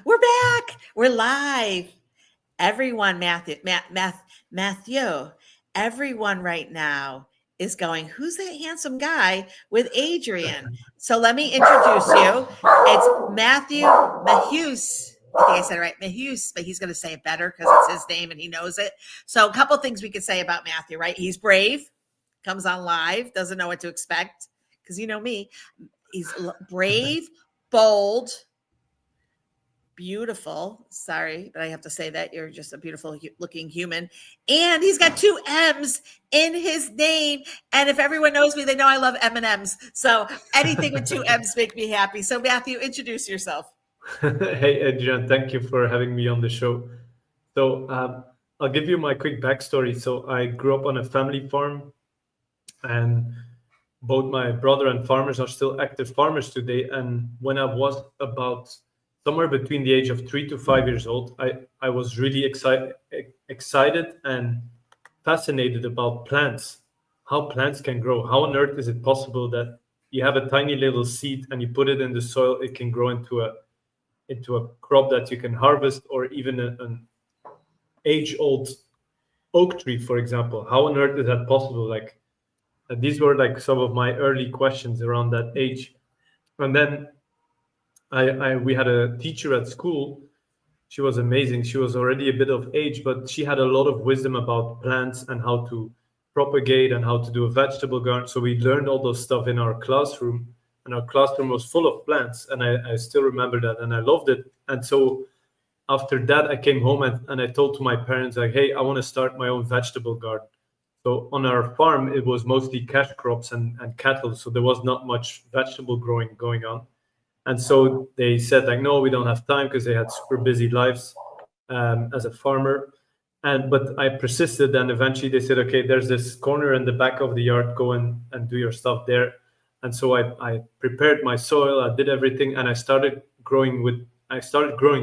We're back. We're live. Everyone, Matthieu, everyone right now is going, who's that handsome guy with Adrian? So let me introduce you. It's Matthieu Mehuys. I think I said it right, Mehuys, but he's going to say it better because it's his name and he knows it. So a couple things we could say about Matthieu, right? He's brave, comes on live, doesn't know what to expect because you know me. He's brave, bold, beautiful. Sorry, but I have to say that you're just a beautiful looking human. And he's got two M's in his name. And if everyone knows me, they know I love M&Ms. So anything with two M's make me happy. So Matthieu, introduce yourself. Hey, Adrian, thank you for having me on the show. So I'll give you my quick backstory. So I grew up on a family farm, and both my brother and farmers are still active farmers today. And when I was about somewhere between the age of 3 to 5 years old, I was really excited and fascinated about plants, how plants can grow. How on earth is it possible that you have a tiny little seed and you put it in the soil, it can grow into a crop that you can harvest, or even an age-old oak tree, for example. How on earth is that possible? Like these were like some of my early questions around that age. And then we had a teacher at school. She was amazing. She was already a bit of age, but she had a lot of wisdom about plants and how to propagate and how to do a vegetable garden. So we learned all those stuff in our classroom, and our classroom was full of plants. And I still remember that, and I loved it. And so after that, I came home and I told to my parents, like, hey, I want to start my own vegetable garden. So on our farm, it was mostly cash crops and cattle. So there was not much vegetable growing going on. And so they said, like, no, we don't have time, because they had super busy lives as a farmer. But I persisted, and eventually they said, okay, there's this corner in the back of the yard, go and do your stuff there. And so I prepared my soil, I did everything, and I started growing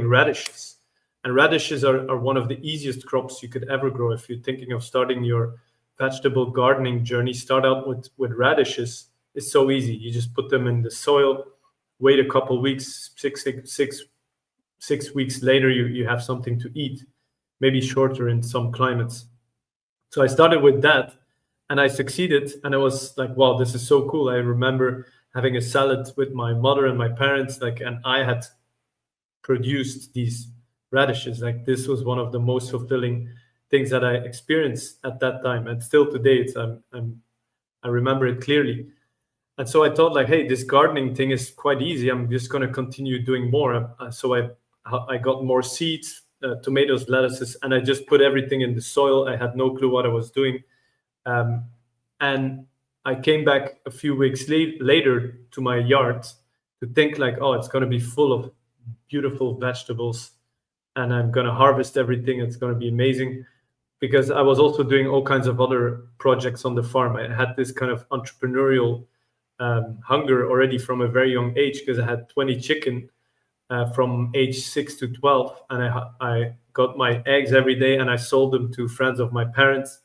radishes. And radishes are one of the easiest crops you could ever grow. If you're thinking of starting your vegetable gardening journey, start out with radishes. It's so easy. You just put them in the soil, wait a couple weeks, six weeks later, you have something to eat, maybe shorter in some climates. So I started with that, and I succeeded, and I was like, wow, this is so cool. I remember having a salad with my mother and my parents, like, and I had produced these radishes. Like, this was one of the most fulfilling things that I experienced at that time, and still today, I remember it clearly. And so I thought, like, hey, this gardening thing is quite easy. I'm just going to continue doing more. So I got more seeds, tomatoes, lettuces, and I just put everything in the soil. I had no clue what I was doing. And I came back a few weeks later to my yard to think, like, oh, it's going to be full of beautiful vegetables, and I'm going to harvest everything. It's going to be amazing. Because I was also doing all kinds of other projects on the farm. I had this kind of entrepreneurial hunger already from a very young age, because I had 20 chicken from age 6 to 12, and I got my eggs every day, and I sold them to friends of my parents.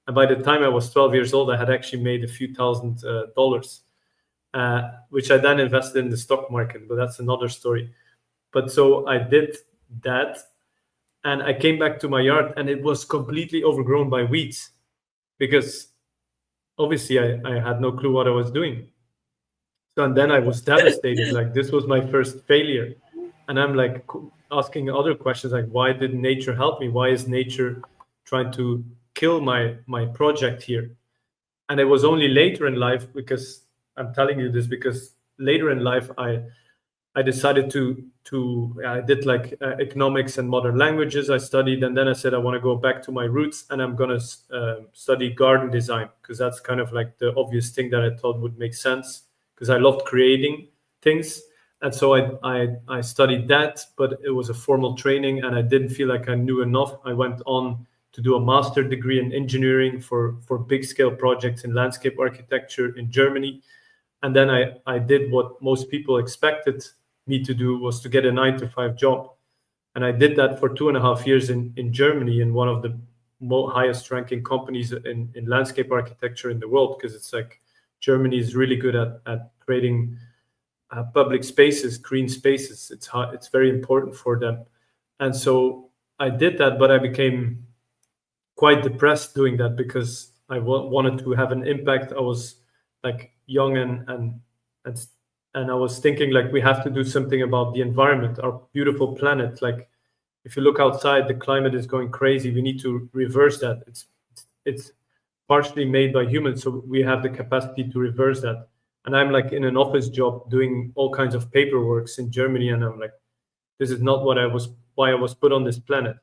And by the time I was 12 years old, I had actually made a few $1,000s, which I then invested in the stock market, but that's another story. But so I did that, and I came back to my yard, and it was completely overgrown by weeds, because obviously I had no clue what I was doing. So, and then I was devastated. Like, this was my first failure. And I'm like asking other questions, like, why didn't nature help me? Why is nature trying to kill my project here? And it was only later in life, because I'm telling you this because later in life I decided I did like economics and modern languages I studied, and then I said I want to go back to my roots, and I'm going to study garden design, because that's kind of like the obvious thing that I thought would make sense, because I loved creating things. And so I studied that, but it was a formal training, and I didn't feel like I knew enough. I went on to do a master degree in engineering for big scale projects in landscape architecture in Germany. And then I did what most people expected me to do, was to get a 9-to-5 job. And I did that for 2.5 years in Germany, in one of the highest ranking companies in landscape architecture in the world, because it's like Germany is really good at creating public spaces, green spaces. It's very important for them. And so I did that, but I became quite depressed doing that because I wanted to have an impact. I was like young and and I was thinking like we have to do something about the environment, our beautiful planet. Like if you look outside, the climate is going crazy. We need to reverse that. It's partially made by humans, so we have the capacity to reverse that. And I'm like in an office job doing all kinds of paperworks in Germany, and I'm like, this is not why I was put on this planet.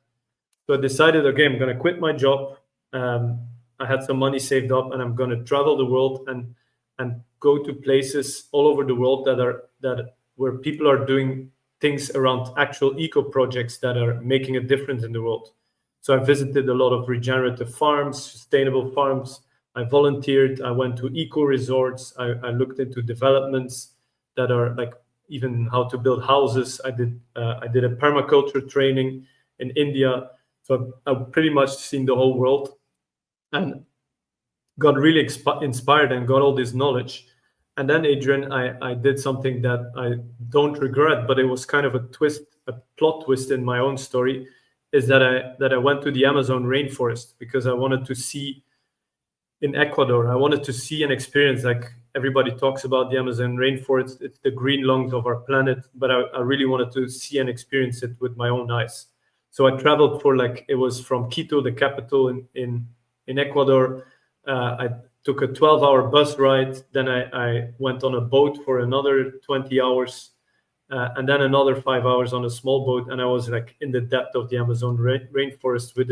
So I decided, okay, I'm going to quit my job. I had some money saved up, and I'm going to travel the world and go to places all over the world that where people are doing things around actual eco projects that are making a difference in the world. So I visited a lot of regenerative farms, sustainable farms. I volunteered. I went to eco resorts. I looked into developments that are like even how to build houses. I did a permaculture training in India. So I've pretty much seen the whole world and got really inspired and got all this knowledge. And then, Adrian, I did something that I don't regret, but it was kind of a plot twist in my own story, is that I went to the Amazon rainforest because I wanted to see in Ecuador. I wanted to see and experience, like everybody talks about the Amazon rainforest, it's the green lungs of our planet, but I really wanted to see and experience it with my own eyes. So I traveled for it was from Quito, the capital in Ecuador. I took a 12-hour bus ride. Then I went on a boat for another 20 hours, and then another 5 hours on a small boat. And I was like in the depth of the Amazon rainforest with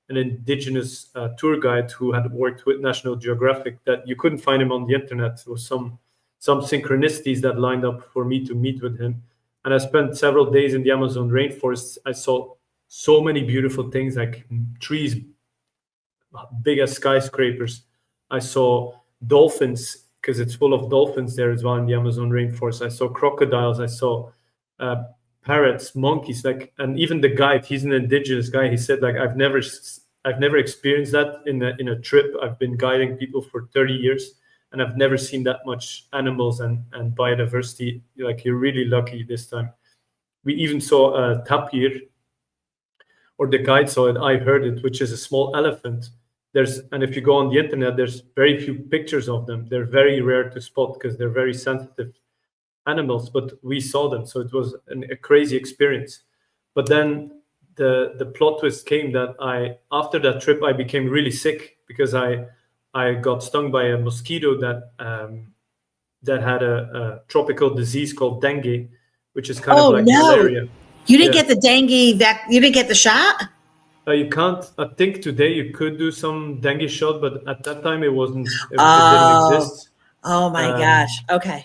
an indigenous tour guide who had worked with National Geographic. That you couldn't find him on the internet. There was some synchronicities that lined up for me to meet with him. And I spent several days in the Amazon rainforest. I saw so many beautiful things, like trees big as skyscrapers. I saw dolphins because it's full of dolphins there as well in the Amazon rainforest. I saw crocodiles. I saw parrots, monkeys, and even the guide. He's an indigenous guy. He said I've never experienced that in a trip. I've been guiding people for 30 years, and I've never seen that much animals and biodiversity. Like, you're really lucky this time. We even saw a tapir, or the guide saw it. I heard it, which is a small elephant. And if you go on the internet, there's very few pictures of them. They're very rare to spot because they're very sensitive animals, but we saw them. So it was a crazy experience. But then the plot twist came that after that trip, I became really sick because I got stung by a mosquito that had a tropical disease called dengue, which is kind of like malaria. You didn't get the dengue you didn't get the shot? You can't. I think today you could do some dengue shot, but at that time it wasn't. It didn't exist. Oh my gosh. Okay.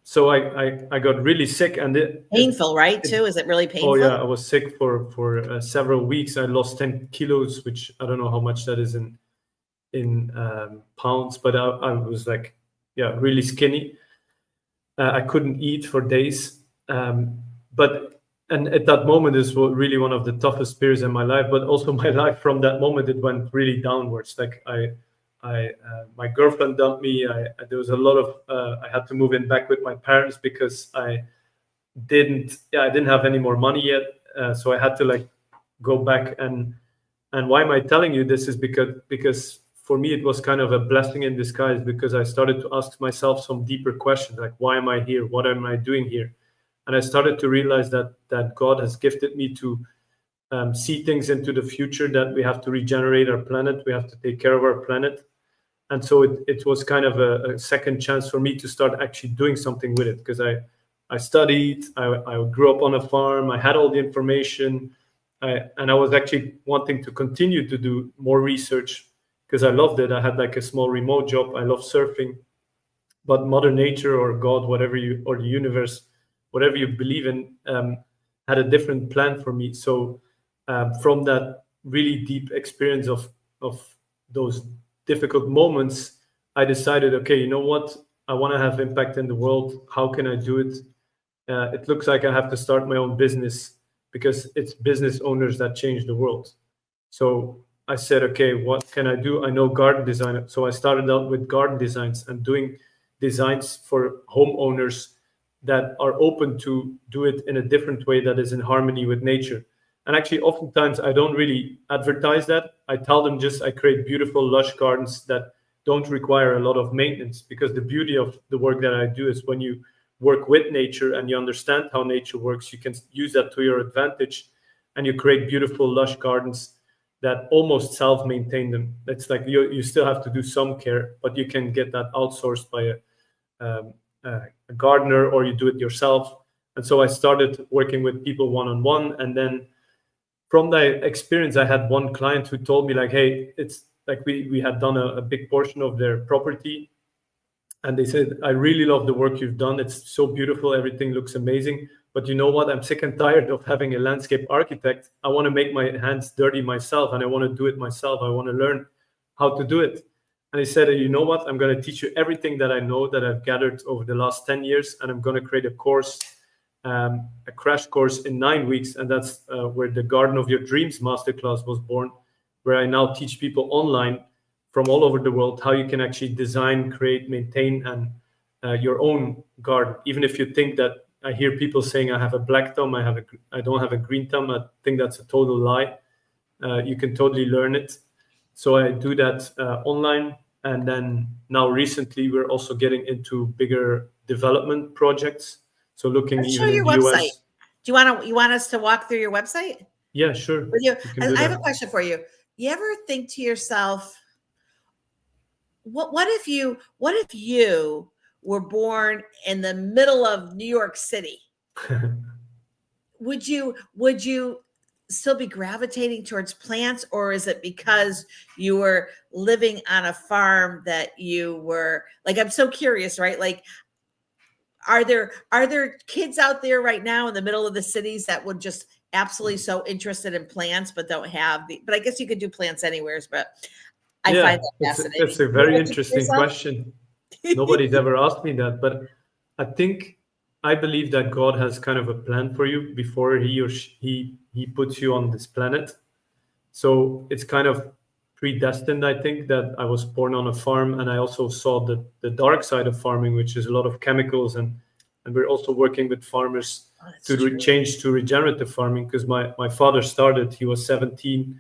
So I got really sick, and painful, right? Too, is it really painful? Oh yeah, I was sick for several weeks. I lost 10 kilos, which I don't know how much that is in pounds, but I was really skinny. I couldn't eat for days, And at that moment is really one of the toughest periods in my life. But also my life from that moment, it went really downwards. My girlfriend dumped me. There was a lot of I had to move in back with my parents because I didn't have any more money yet. So I had to go back. And why am I telling you this is because for me it was kind of a blessing in disguise, because I started to ask myself some deeper questions, like, why am I here? What am I doing here? And I started to realize that God has gifted me to see things into the future, that we have to regenerate our planet. We have to take care of our planet. And so it was kind of a second chance for me to start actually doing something with it, because I studied, I grew up on a farm, I had all the information, and I was actually wanting to continue to do more research because I loved it. I had a small remote job. I love surfing, but Mother Nature or God, or the universe, whatever you believe in, had a different plan for me. So from that really deep experience of those difficult moments, I decided, okay, you know what? I want to have impact in the world. How can I do it? It looks like I have to start my own business, because it's business owners that change the world. So I said, okay, what can I do? I know garden design. So I started out with garden designs and doing designs for homeowners that are open to do it in a different way that is in harmony with nature. And actually, oftentimes I don't really advertise that. I tell them just I create beautiful, lush gardens that don't require a lot of maintenance, because the beauty of the work that I do is when you work with nature and you understand how nature works, you can use that to your advantage, and you create beautiful, lush gardens that almost self-maintain them. It's like you still have to do some care, but you can get that outsourced by a gardener, or you do it yourself. And so I started working with people one-on-one, and then from that experience, I had one client who told me like, hey, it's like we had done a big portion of their property, and they said, I really love the work you've done. It's so beautiful. Everything looks amazing. But you know what? I'm sick and tired of having a landscape architect. I want to make my hands dirty myself, and I want to do it myself. I want to learn how to do it. And he said, you know what? I'm going to teach you everything that I know, that I've gathered over the last 10 years. And I'm going to create a course, a crash course in 9 weeks. And that's where the Garden of Your Dreams masterclass was born, where I now teach people online from all over the world how you can actually design, create, maintain, and your own garden. Even if you think that, I hear people saying I have a black thumb, I don't have a green thumb. I think that's a total lie. You can totally learn it. So I do that online. And then now recently, we're also getting into bigger development projects. So looking Let's even show in your the website. US. Do you want us to walk through your website? Yeah, sure. With you? can do I have that. a question for you. You ever think to yourself, what if you were born in the middle of New York City? Would you still be gravitating towards plants, or is it because you were living on a farm that you were like, I'm so curious, right? Like, are there kids out there right now in the middle of the cities that would just absolutely so interested in plants but don't have but I guess you could do plants anywheres, but I find that fascinating. It's a very interesting question. Nobody's ever asked me that, but I believe that God has kind of a plan for you before he puts you on this planet. So it's kind of predestined, I think, that I was born on a farm, and I also saw the dark side of farming, which is a lot of chemicals, and we're also working with farmers to change to regenerative farming, because my father started, he was 17.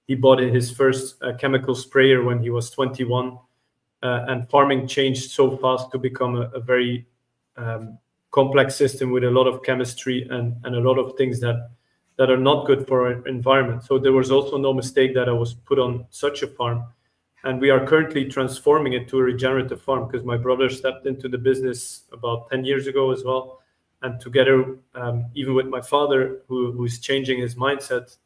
He bought his first chemical sprayer when he was 21. And farming changed so fast to become a very complex system with a lot of chemistry and a lot of things that are not good for our environment. So there was also no mistake that I was put on such a farm. And we are currently transforming it to a regenerative farm, because my brother stepped into the business about 10 years ago as well. And together, even with my father, who's changing his mindset,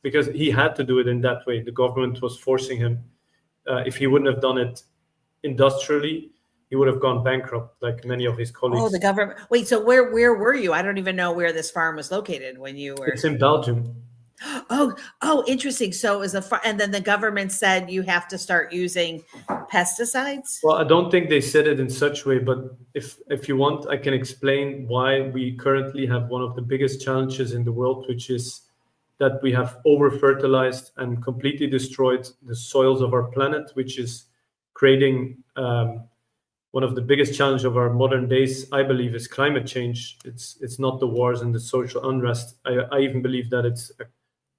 because he had to do it in that way. The government was forcing him. If he wouldn't have done it industrially, he would have gone bankrupt like many of his colleagues. Oh, the government. Wait, so where were you? I don't even know where this farm was located when you were. It's in Belgium. Oh, interesting. So it was and then the government said you have to start using pesticides? Well, I don't think they said it in such a way, but if you want, I can explain why we currently have one of the biggest challenges in the world, which is that we have over-fertilized and completely destroyed the soils of our planet, which is creating one of the biggest challenges of our modern days, I believe, is climate change. It's not the wars and the social unrest. I even believe that it's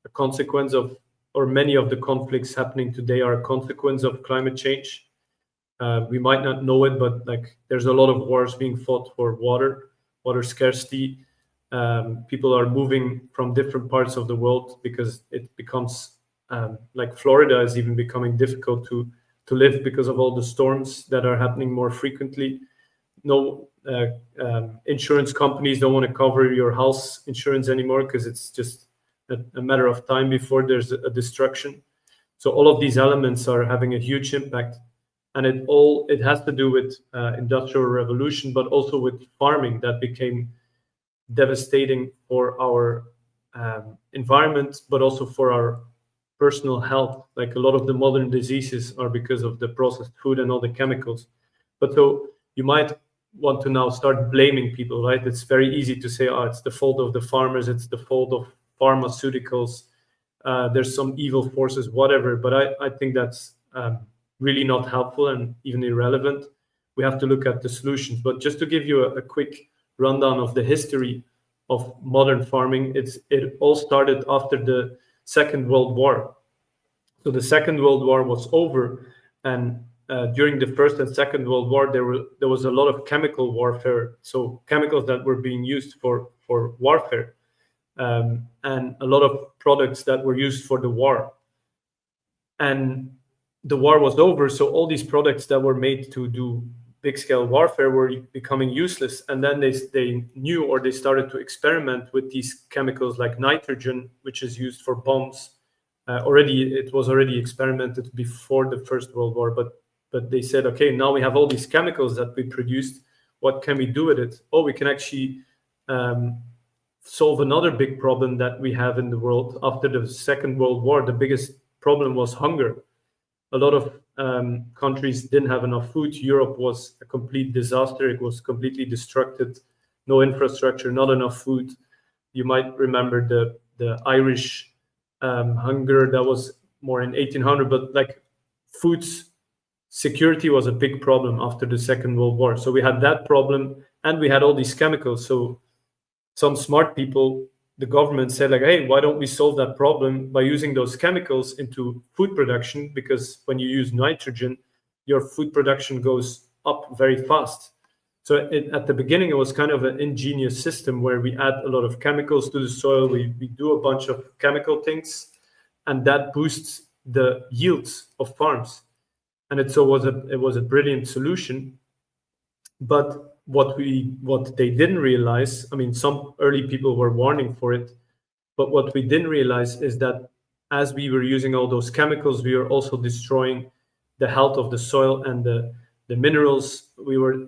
a consequence of, or many of the conflicts happening today are a consequence of climate change. We might not know it, but like there's a lot of wars being fought for water scarcity. People are moving from different parts of the world because it becomes like Florida is even becoming difficult to live because of all the storms that are happening more frequently. No insurance companies don't want to cover your house insurance anymore because it's just a matter of time before there's a destruction. So all of these elements are having a huge impact, and it has to do with industrial revolution, but also with farming that became devastating for our environment, but also for our personal health. Like a lot of the modern diseases are because of the processed food and all the chemicals. But so you might want to now start blaming people, right? It's very easy to say, oh, it's the fault of the farmers, it's the fault of pharmaceuticals, there's some evil forces, whatever. But I think that's really not helpful and even irrelevant. We have to look at the solutions. But just to give you a quick rundown of the history of modern farming, it all started after the Second World War. So the Second World War was over, and during the First and Second World War, there was a lot of chemical warfare. So chemicals that were being used for warfare, and a lot of products that were used for the war. And the war was over, so all these products that were made to do big-scale warfare were becoming useless. And then they knew, or they started to experiment with these chemicals like nitrogen, which is used for bombs. It was already experimented before the First World War, but they said, okay, now we have all these chemicals that we produced. What can we do with it? Oh, we can actually solve another big problem that we have in the world. After the Second World War, the biggest problem was hunger. A lot of countries didn't have enough food. Europe was a complete disaster. It was completely destructed. No infrastructure, not enough food. You might remember the Irish hunger that was more in 1800, but like food security was a big problem after the Second World War. So we had that problem, and we had all these chemicals. So some smart people, the government said like, hey, why don't we solve that problem by using those chemicals into food production? Because when you use nitrogen, your food production goes up very fast. So at the beginning, it was kind of an ingenious system where we add a lot of chemicals to the soil. We do a bunch of chemical things, and that boosts the yields of farms. And it was a brilliant solution. But what they didn't realize, I mean, some early people were warning for it, but what we didn't realize is that as we were using all those chemicals, we were also destroying the health of the soil, and the minerals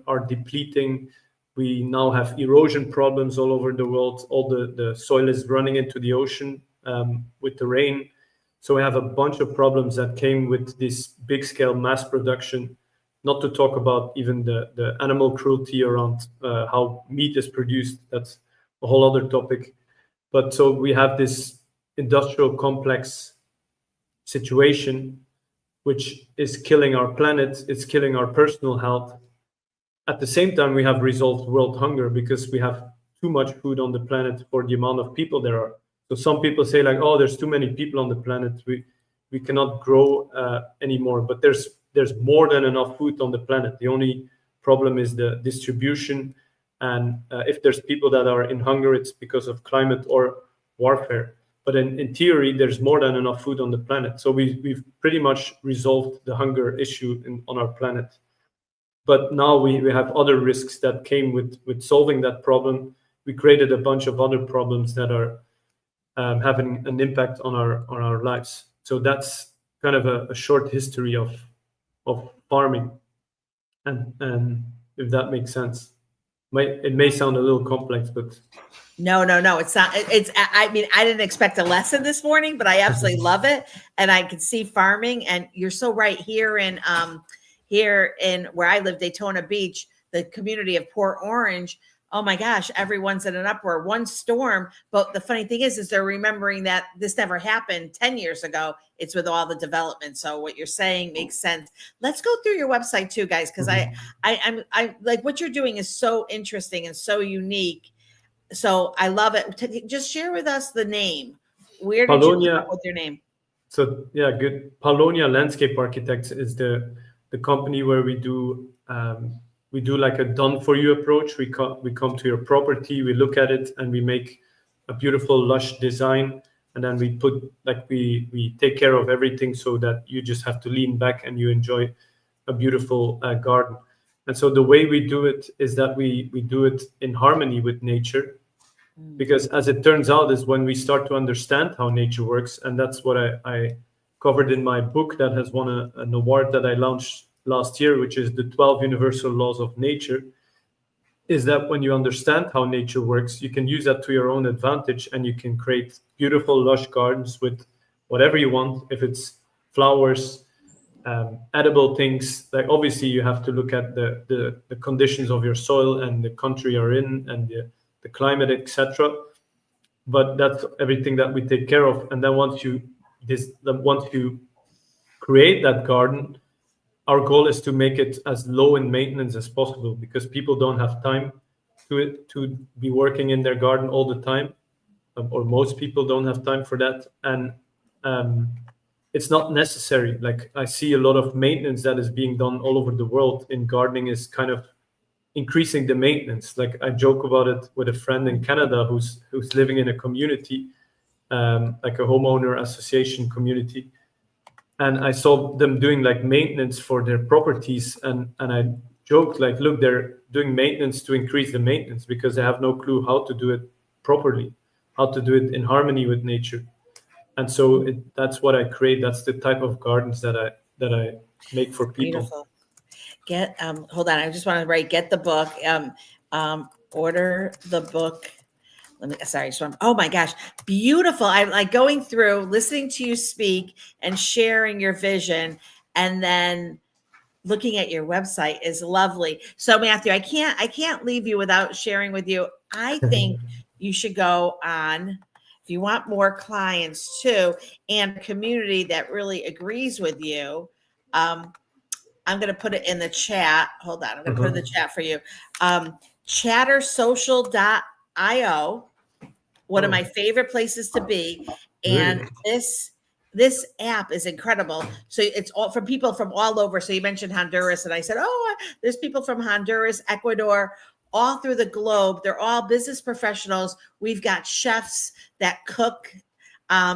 are depleting. We now have erosion problems all over the world. All the soil is running into the ocean with the rain. So we have a bunch of problems that came with this big scale mass production, not to talk about even the animal cruelty around how meat is produced. That's a whole other topic. But so we have this industrial complex situation, which is killing our planet, it's killing our personal health. At the same time, we have resolved world hunger because we have too much food on the planet for the amount of people there are. So some people say like, oh, there's too many people on the planet, we cannot grow anymore. But there's more than enough food on the planet. The only problem is the distribution. And if there's people that are in hunger, it's because of climate or warfare. But in theory, there's more than enough food on the planet. So we've pretty much resolved the hunger issue on our planet. But now we have other risks that came with solving that problem. We created a bunch of other problems that are having an impact on our lives. So that's kind of a short history of farming, and if that makes sense. It may sound a little complex, but no, it's not. I mean, I didn't expect a lesson this morning, but I absolutely love it, and I can see farming. And you're so right. Here in where I live, Daytona Beach, the community of Port Orange. Oh my gosh, everyone's in an uproar. One storm, but the funny thing is they're remembering that this never happened 10 years ago. It's with all the development. So what you're saying makes sense. Let's go through your website too, guys, because I'm like what you're doing is so interesting and so unique. So I love it. Just share with us the name. Where did you come up with your name? So yeah, good. Polonia Landscape Architects is the company where we do like a done-for-you approach. We come to your property, we look at it, and we make a beautiful, lush design. And then we take care of everything so that you just have to lean back and you enjoy a beautiful garden. And so the way we do it is that we do it in harmony with nature. Because as it turns out, is when we start to understand how nature works, and that's what I covered in my book that has won an award that I launched last year, which is the 12 Universal Laws of Nature, is that when you understand how nature works, you can use that to your own advantage, and you can create beautiful, lush gardens with whatever you want. If it's flowers, edible things, like obviously you have to look at the conditions of your soil and the country you're in and the climate, etc. But that's everything that we take care of. And then once you create that garden, our goal is to make it as low in maintenance as possible, because people don't have time to be working in their garden all the time, or most people don't have time for that, and it's not necessary. Like I see a lot of maintenance that is being done all over the world in gardening is kind of increasing the maintenance. Like I joke about it with a friend in Canada who's living in a community, like a homeowner association community, and I saw them doing like maintenance for their properties, and I joked like, look, they're doing maintenance to increase the maintenance because they have no clue how to do it properly, how to do it in harmony with nature. And so that's what I create. That's the type of gardens that I make for people. Beautiful. Hold on. I just want to write, get the book, order the book. Oh my gosh. Beautiful. I'm like going through, listening to you speak and sharing your vision, and then looking at your website is lovely. So Matthew, I can't leave you without sharing with you. I think you should go on, if you want more clients too, and a community that really agrees with you. I'm going to put it in the chat. Hold on. I'm going to put it in the chat for you. Chattersocial.io, one of my favorite places to be. And this app is incredible. So it's all from people from all over. So you mentioned Honduras, and I said, there's people from Honduras, Ecuador, all through the globe. They're all business professionals. We've got chefs that cook.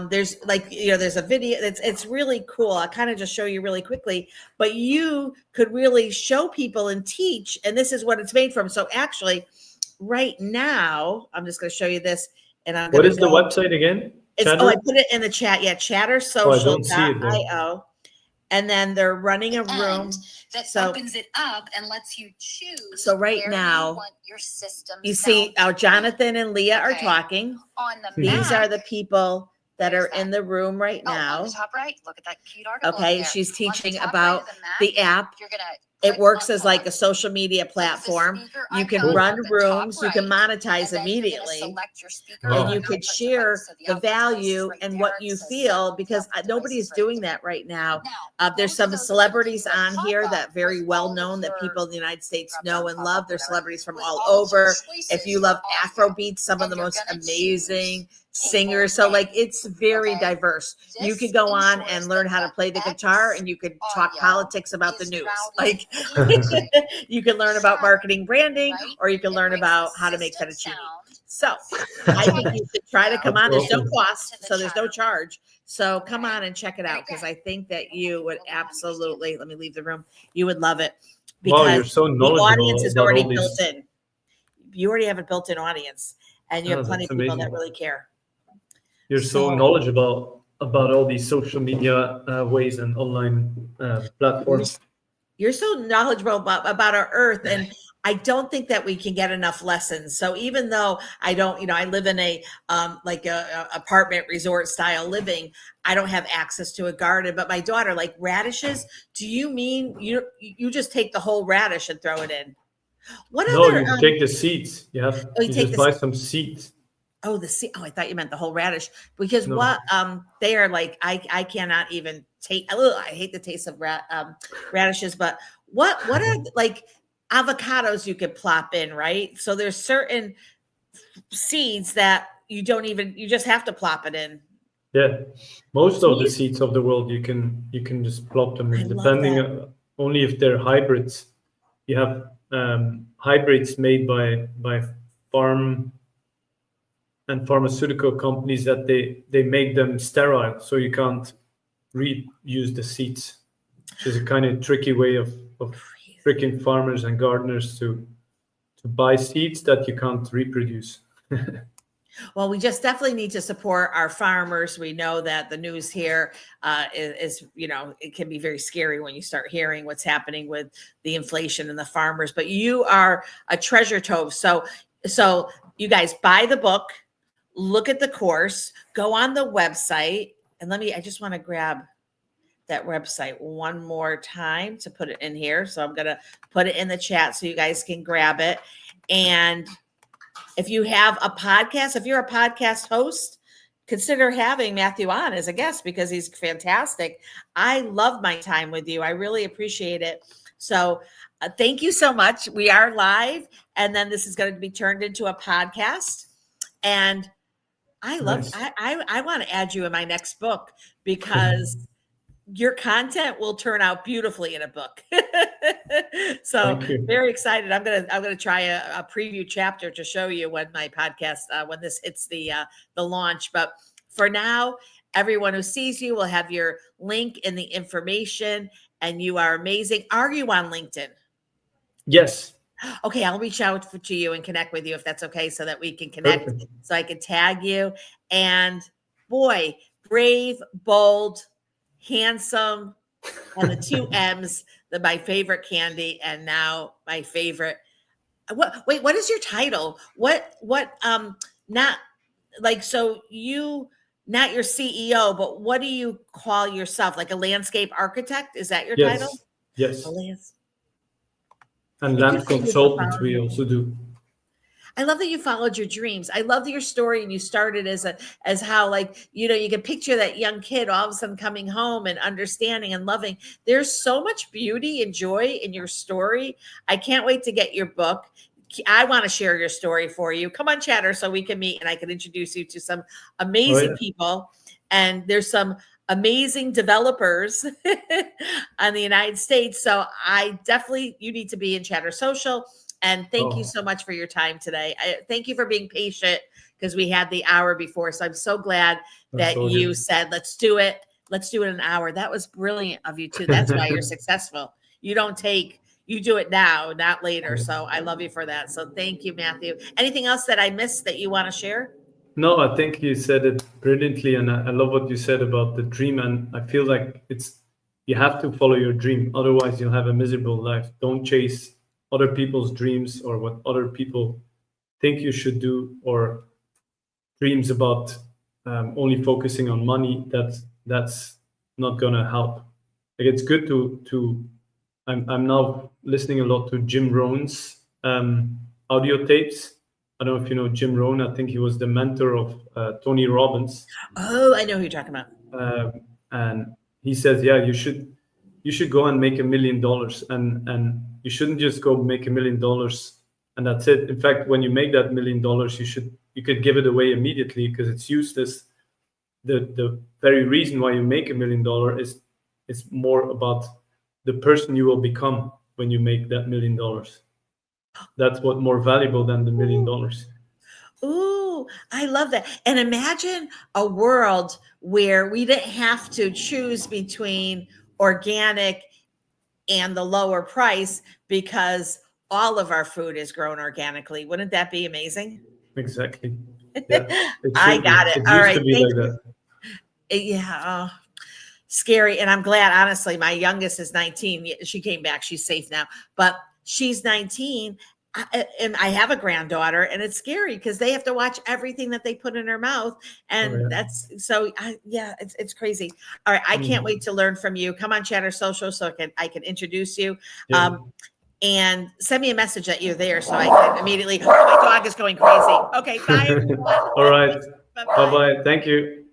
There's there's a video it's really cool. I'll kind of just show you really quickly, but you could really show people and teach, and this is what it's made from. So actually right now, I'm just going to show you this, and what is the website again? I put it in the chat. Yeah. Chattersocial.io. And then they're running a room that opens it up and lets you choose. So right now, you want your system. You see how Jonathan and Leah are talking. On the These are the people that are in the room right now. On the top right, look at that cute article. Okay, she's teaching about the app. It works as like a social media platform. You can run rooms, you can monetize immediately, and you could share the value and what you feel, because nobody's doing that right now. There's some celebrities on here that very well known that people in the United States know and love. There's celebrities from all over. If you love Afrobeats, some of the most amazing singers. So like it's very diverse. You could go on and learn how to play the guitar, and you could talk politics about the news. Like you can learn about marketing, branding, or you can learn about how to make fettuccine. So I think you should try to come on. There's no cost, so there's no charge. So come on and check it out, because I think that you would absolutely, let me leave the room, you would love it, because you're so the knowledgeable. audience is already built in. You already have a built-in audience, and you have plenty of people that really care. You're so knowledgeable about all these social media ways and online platforms. You're so knowledgeable about our earth, and I don't think that we can get enough lessons. So even though I don't, I live in a apartment resort style living, I don't have access to a garden. But my daughter, like radishes, do you mean you just take the whole radish and throw it in? You take the seeds. You just buy some seeds. Oh, the seed. Oh, I thought you meant the whole radish, because they are like, I cannot even taste. I hate the taste of radishes. But what are like avocados you could plop in, right? So there's certain seeds that you just have to plop it in. Yeah, most of the seeds of the world you can just plop them in, depending only if they're hybrids. You have hybrids made by farm and pharmaceutical companies that they make them sterile, so you can't reuse the seeds, which is a kind of tricky way of tricking farmers and gardeners to buy seeds that you can't reproduce. Well, we just definitely need to support our farmers. We know that the news here is it can be very scary when you start hearing what's happening with the inflation and the farmers, but you are a treasure trove. So you guys buy the book, look at the course, go on the website, and I just want to grab that website one more time to put it in here. So I'm going to put it in the chat so you guys can grab it. And if you have a podcast, if you're a podcast host, consider having Matthieu on as a guest, because he's fantastic. I love my time with you. I really appreciate it. So thank you so much. We are live, and then this is going to be turned into a podcast. And I love, Nice. I want to add you in my next book because your content will turn out beautifully in a book. So Thank you. very excited. I'm gonna try a preview chapter to show you when my podcast when this hits the launch. But for now, everyone who sees you will have your link in the information, and you are amazing. Are you on LinkedIn? Yes. Okay, I'll reach out to you and connect with you if that's okay, so that we can connect. Perfect. So I can tag you. And boy, brave, bold, handsome, and the two M's, my favorite candy, and now my favorite. What is your title? Not like, so you, not your CEO, but what do you call yourself? Like a landscape architect? Is that your title? Yes. A And land consultant we also do. I love that you followed your dreams. I love your story, and you started as how, like, you know, you can picture that young kid all of a sudden coming home and understanding and loving. There's so much beauty and joy in your story. I can't wait to get your book. I want to share your story for you. Come on, Chatter, so we can meet and I can introduce you to some amazing people. And there's some amazing developers on the United States. So you need to be in Chatter Social. And thank you so much for your time today. Thank you for being patient, because we had the hour before. So I'm so glad that you said, let's do it. Let's do it in an hour. That was brilliant of you too. That's why you're successful. You do it now, not later. So I love you for that. So thank you, Matthieu. Anything else that I missed that you want to share? No, I think you said it brilliantly. And I love what you said about the dream. And I feel like you have to follow your dream. Otherwise you'll have a miserable life. Don't chase other people's dreams or what other people think you should do, or dreams about only focusing on money. That's not gonna help. Like, it's good to I'm now listening a lot to Jim Rohn's audio tapes. I don't know if you know Jim Rohn. I think he was the mentor of Tony Robbins. Oh, I know who you're talking about. And he says, yeah, you should go and make $1 million, and you shouldn't just go make $1 million and that's it. In fact, when you make that $1 million, you could give it away immediately, because it's useless. The very reason why you make $1 million is more about the person you will become when you make that $1 million. That's what more valuable than the $1 million. Ooh, I love that. And imagine a world where we didn't have to choose between organic and the lower price, because all of our food is grown organically. Wouldn't that be amazing? Exactly. Yeah, I got it. All right. Like that. Yeah. Scary. And I'm glad, honestly, my youngest is 19. She came back. She's safe now, but she's 19. And I have a granddaughter, and it's scary because they have to watch everything that they put in her mouth. And it's crazy. All right. I can't wait to learn from you. Come on, Chatter Social, so I can introduce you. Yeah. And send me a message that you're there, so I can immediately, my dog is going crazy. Okay. Bye, everyone. All right. Bye-bye. Thank you.